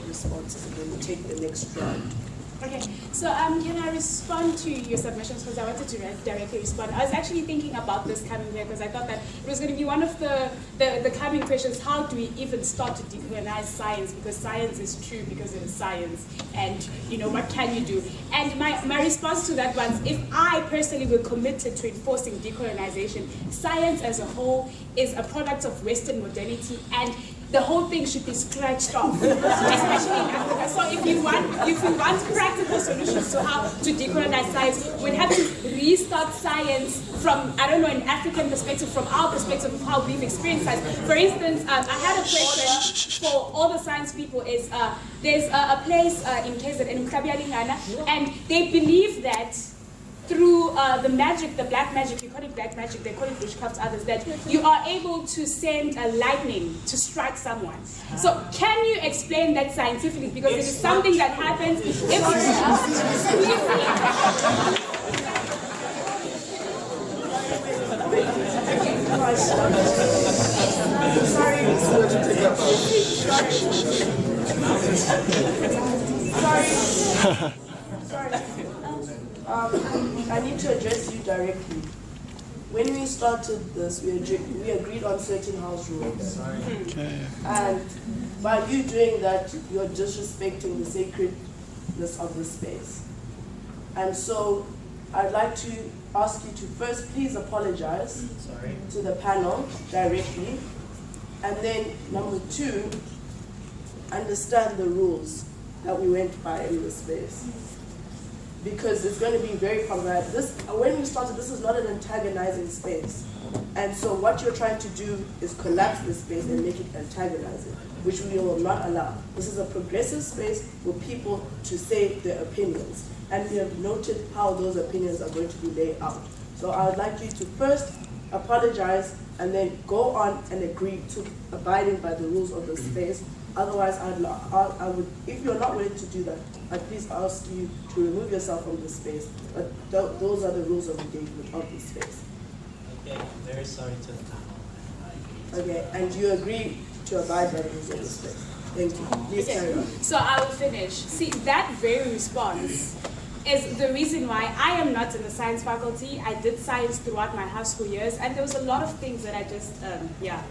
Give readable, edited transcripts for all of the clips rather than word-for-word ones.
responses, and then we'll take the next round. Okay, so can I respond to your submissions, because I wanted to directly respond. I was actually thinking about this coming here because I thought that it was going to be one of the coming questions. How do we even start to decolonize science? Because science is true because it is science, and what can you do? And my response to that was, if I personally were committed to enforcing decolonization, science as a whole is a product of Western modernity, and the whole thing should be scratched off, especially in Africa. So if you want practical solutions to how to decolonize science, we'd have to restart science from, I don't know, an African perspective, from our perspective of how we've experienced science. For instance, I had a question for all the science people. Is there's a place in KZN, and they believe that through the magic, the black magic, you call it black magic, they call it witchcraft, others, that you are able to send a lightning to strike someone. So can you explain that scientifically? Because it is something that happens if Sorry. I need to address you directly. When we started this, we agreed on certain house rules. Okay. And by you doing that, you're disrespecting the sacredness of the space. And so I'd like to ask you to first please apologize to the panel directly. And then number two, understand the rules that we went by in the space. Because it's going to be very problematic. When we started, this is not an antagonizing space. And so what you're trying to do is collapse the space and make it antagonizing, which we will not allow. This is a progressive space for people to say their opinions. And we have noted how those opinions are going to be laid out. So I would like you to first apologize and then go on and agree to abiding by the rules of the space. Otherwise, I would, if you're not willing to do that, I'd please ask you to remove yourself from the space. But those are the rules of engagement of the space. Okay, I'm very sorry to the panel. Okay, and you agree to abide by the rules of the space. Thank you. Please carry on. So I will finish. See, that very response is the reason why I am not in the science faculty. I did science throughout my high school years, and there was a lot of things that I just,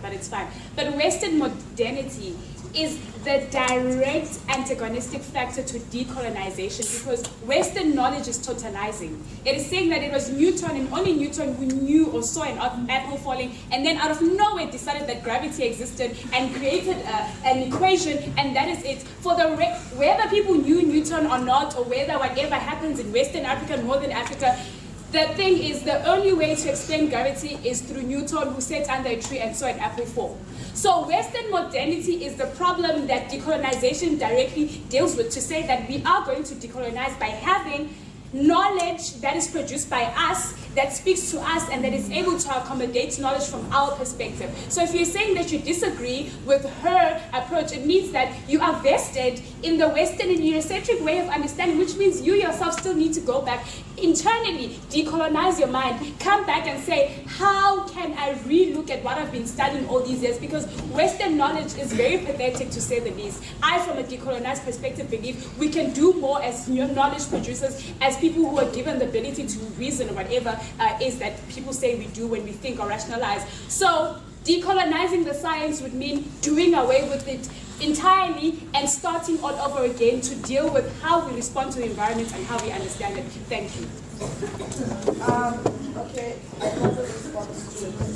but it's fine. But Western modernity is the direct antagonistic factor to decolonization, because Western knowledge is totalizing. It is saying that it was Newton and only Newton who knew or saw an apple falling, and then out of nowhere decided that gravity existed and created an equation, and that is it. For whether people knew Newton or not, or whether whatever happens in Western Africa, Northern Africa, the thing is, the only way to explain gravity is through Newton, who sat under a tree and saw an apple fall. So Western modernity is the problem that decolonization directly deals with, to say that we are going to decolonize by having knowledge that is produced by us, that speaks to us, and that is able to accommodate knowledge from our perspective. So if you're saying that you disagree with her approach, it means that you are vested in the Western and Eurocentric way of understanding, which means you yourself still need to go back internally, decolonize your mind, come back and say, how can I re-look at what I've been studying all these years? Because Western knowledge is very pathetic, to say the least. I, from a decolonized perspective, believe we can do more as knowledge producers, as people who are given the ability to reason, or whatever is that people say we do when we think or rationalize. So decolonizing the science would mean doing away with it entirely and starting all over again to deal with how we respond to the environment and how we understand it. Thank you. Okay, I have a response to it.